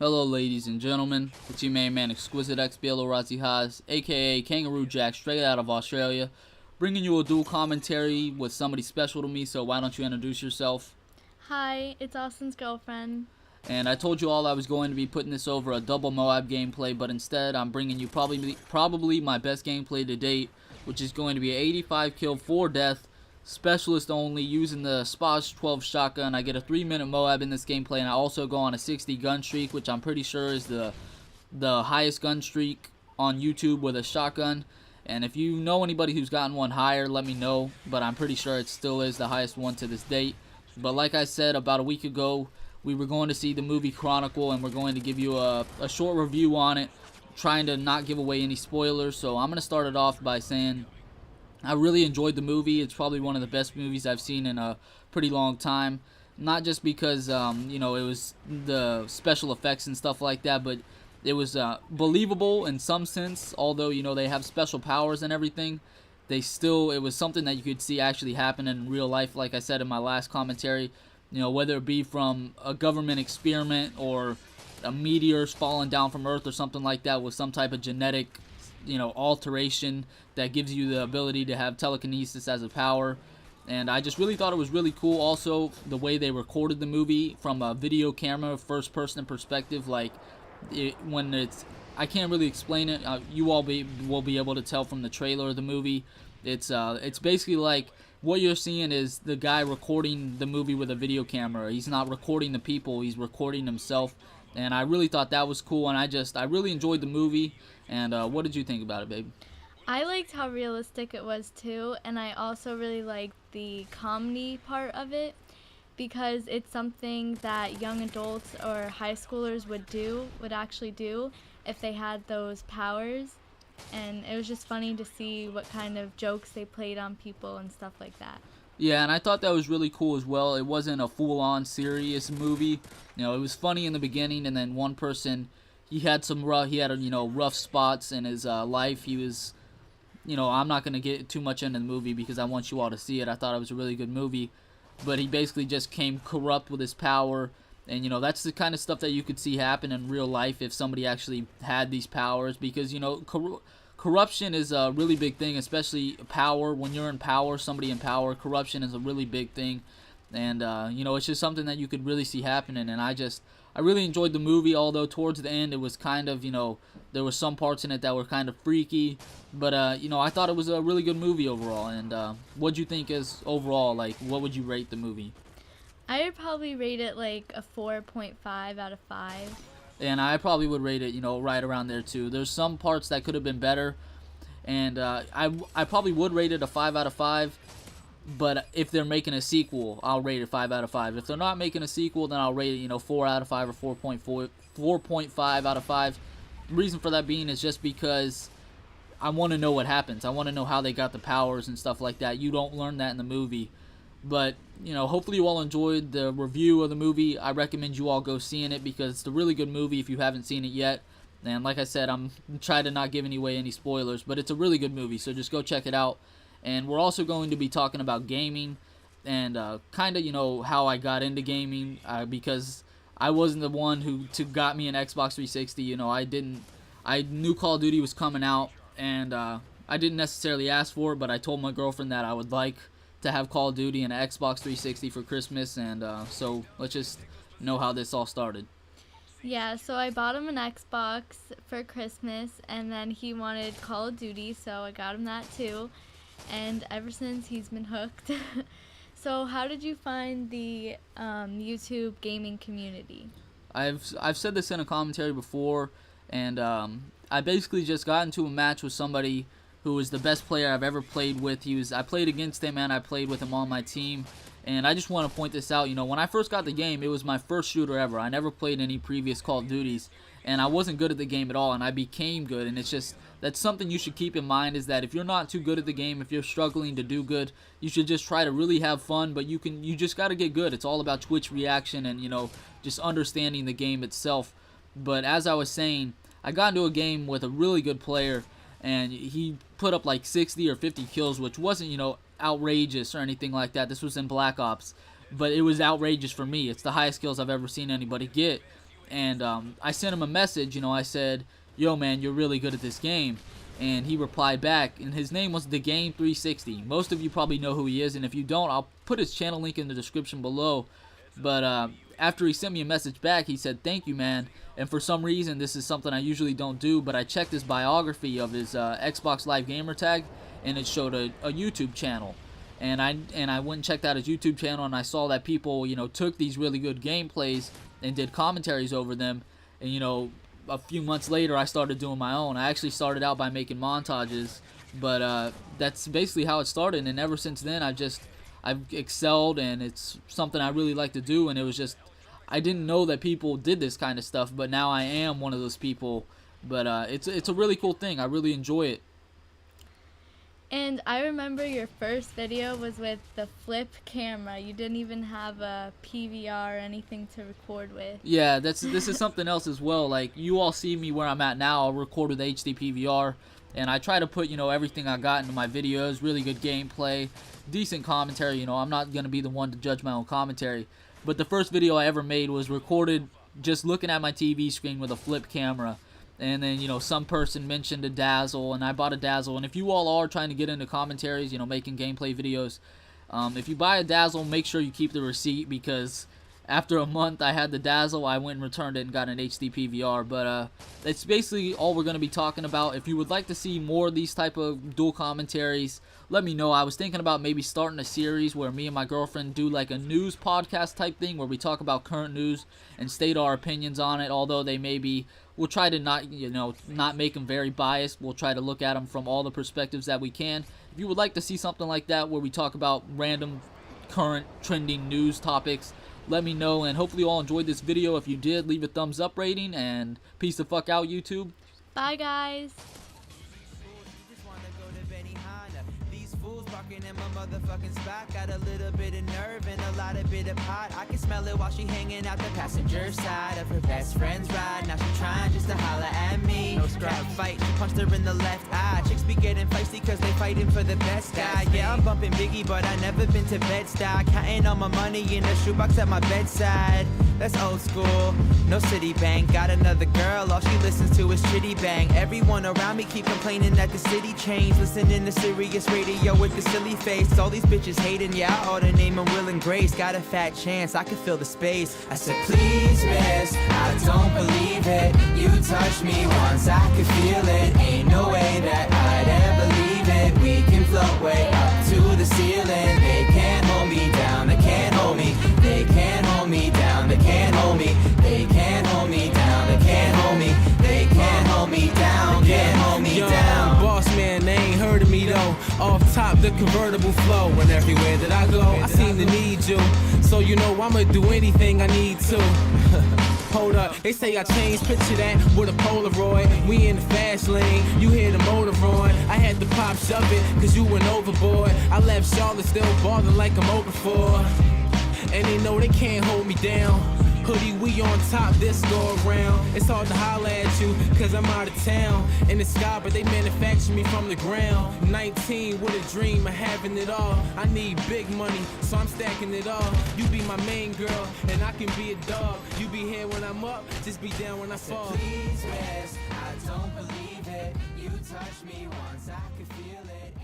Hello ladies and gentlemen, it's your main man Exquisite XBLO Razi Haas, aka Kangaroo Jack, straight out of Australia, bringing you a dual commentary with somebody special to me, so why don't you introduce yourself? Hi, it's Austin's girlfriend. And I told you all I was going to be putting this over a double Moab gameplay, but instead I'm bringing you probably my best gameplay to date, which is going to be an 85 kill, 4 death, specialist only, using the SPAS-12 shotgun. I get a 3-minute Moab in this gameplay, and I also go on a 60 gun streak, which I'm pretty sure is the highest gun streak on YouTube with a shotgun. And if you know anybody who's gotten one higher, let me know, but I'm pretty sure it still is the highest one to this date. But like I said, about a week ago, we were going to see the movie Chronicle, and we're going to give you a short review on it, trying to not give away any spoilers. So I'm going to start it off by saying I really enjoyed the movie. It's probably one of the best movies I've seen in a pretty long time. Not just because, it was the special effects and stuff like that, but it was believable in some sense. Although, they have special powers and everything, it was something that you could see actually happen in real life, like I said in my last commentary. Whether it be from a government experiment or a meteor falling down from Earth or something like that with some type of genetic, alteration that gives you the ability to have telekinesis as a power. And I just really thought it was really cool. Also, the way they recorded the movie from a video camera, first-person perspective, I can't really explain it. You all will be able to tell from the trailer of the movie. It's basically like what you're seeing is the guy recording the movie with a video camera. He's not recording the people, he's recording himself. And I really thought that was cool, and I really enjoyed the movie. And what did you think about it, babe? I liked how realistic it was too, and I also really liked the comedy part of it because it's something that young adults or high schoolers would actually do if they had those powers. And it was just funny to see what kind of jokes they played on people and stuff like that. Yeah, and I thought that was really cool as well. It wasn't a full-on serious movie. It was funny in the beginning, and then one person, he had rough spots in his life. He was, I'm not going to get too much into the movie because I want you all to see it. I thought it was a really good movie, but he basically just came corrupt with his power, and, that's the kind of stuff that you could see happen in real life if somebody actually had these powers, because, corruption is a really big thing, especially power. When you're in power, somebody in power, corruption is a really big thing. And, it's just something that you could really see happening. And I really enjoyed the movie, although towards the end it was kind of, there were some parts in it that were kind of freaky. But, I thought it was a really good movie overall. And what'd you think as overall? What would you rate the movie? I would probably rate it like a 4.5 out of 5. And I probably would rate it, right around there too. There's some parts that could have been better, and I probably would rate it a 5 out of 5. But if they're making a sequel, I'll rate it 5 out of 5. If they're not making a sequel, then I'll rate it, 4 out of 5 or 4.5 out of 5. The reason for that being is just because I want to know what happens. I want to know how they got the powers and stuff like that. You don't learn that in the movie. But, hopefully you all enjoyed the review of the movie. I recommend you all go seeing it because it's a really good movie if you haven't seen it yet. And like I said, I'm trying to not give away any spoilers, but it's a really good movie, so just go check it out. And we're also going to be talking about gaming and kind of, how I got into gaming because I wasn't the one who got me an Xbox 360. I knew Call of Duty was coming out, and I didn't necessarily ask for it, but I told my girlfriend that I would like to have Call of Duty and an Xbox 360 for Christmas, and so let's just know how this all started. Yeah, so I bought him an Xbox for Christmas, and then he wanted Call of Duty, so I got him that too, and ever since he's been hooked. So how did you find the YouTube gaming community? I've said this in a commentary before, and I basically just got into a match with somebody who was the best player I've ever played with. I played against him and I played with him on my team. And I just want to point this out. When I first got the game, it was my first shooter ever. I never played any previous Call of Duties, and I wasn't good at the game at all, and I became good. And that's something you should keep in mind, is that if you're not too good at the game, if you're struggling to do good, you should just try to really have fun, but you just got to get good. It's all about Twitch reaction and, just understanding the game itself. But as I was saying, I got into a game with a really good player, and he put up like 60 or 50 kills, which wasn't, outrageous or anything like that. This was in Black Ops, but it was outrageous for me. It's the highest kills I've ever seen anybody get. and I sent him a message. I said, "Yo, man, you're really good at this game." And he replied back, and his name was The Game 360. Most of you probably know who he is, and if you don't, I'll put his channel link in the description below. But after he sent me a message back, he said, "Thank you, man. And for some reason, this is something I usually don't do, but I checked his biography of his Xbox Live gamer tag, and it showed a YouTube channel. And I went and checked out his YouTube channel, and I saw that people, took these really good gameplays and did commentaries over them. And a few months later, I started doing my own. I actually started out by making montages, but that's basically how it started. And ever since then, I've excelled, and it's something I really like to do. And it was just, I didn't know that people did this kind of stuff, but now I am one of those people. But it's a really cool thing. I really enjoy it. And I remember your first video was with the flip camera. You didn't even have a PVR or anything to record with. Yeah, this is something else as well. Like, you all see me where I'm at now. I'll record with HD PVR, and I try to put, everything I got into my videos. Really good gameplay, decent commentary. I'm not going to be the one to judge my own commentary. But the first video I ever made was recorded just looking at my TV screen with a flip camera. And then, some person mentioned a Dazzle, and I bought a Dazzle. And if you all are trying to get into commentaries, making gameplay videos, if you buy a Dazzle, make sure you keep the receipt, because after a month I had the Dazzle, I went and returned it and got an HD PVR. But that's basically all we're going to be talking about. If you would like to see more of these type of dual commentaries, let me know. I was thinking about maybe starting a series where me and my girlfriend do like a news podcast type thing, where we talk about current news and state our opinions on it, although they may be, we'll try to not make them very biased. We'll try to look at them from all the perspectives that we can. If you would like to see something like that, where we talk about random current trending news topics, let me know. And hopefully you all enjoyed this video. If you did, leave a thumbs up rating, and peace the fuck out, YouTube. Bye, guys. In my motherfucking spot, got a little bit of nerve and a lot of bit of pot. I can smell it while she hanging out the passenger side of her best friend's ride. Now she trying just to holler at me. No scrap fight, she punched her in the left eye. Chicks be getting feisty cause they fighting for the best guy. Yeah, I'm bumping Biggie, but I never been to Bed-Stuy. Counting all my money in a shoebox at my bedside. That's old school, no Citibank. Got another girl, all she listens to is Chitty Bang. Everyone around me keep complaining that the city changed. Listening to Sirius radio with the silly face. All these bitches hating, yeah, I ought to name them Will and Grace. Got a fat chance, I can fill the space. I said, please, miss, I don't believe it. You touched me once, I could feel it. Ain't no way that I'd ever leave it. We can float way up to the ceiling. They can't hold me down, they can't hold me. They can't hold me down, they can't hold me. They can't hold me down, they can't hold me. They can't hold me down, can't hold me down. Boss man, they ain't heard of me though. Off top, the convertible flow, and everywhere that I go, I seem to need you. So I'ma do anything I need to. Hold up, they say I changed, picture that with a Polaroid. We in the fast lane, you hear the motor on. I had to pop shove it, cause you went overboard. I left Charlotte still balling like I'm over for. And they know they can't hold me down. Hoodie, we on top this go around. It's hard to holler at you, cause I'm out of town. In the sky, but they manufacture me from the ground. 19 with a dream of having it all. I need big money, so I'm stacking it all. You be my main girl, and I can be a dog. You be here when I'm up, just be down when I fall. Please, miss, I don't believe it. You touched me once, I could feel it.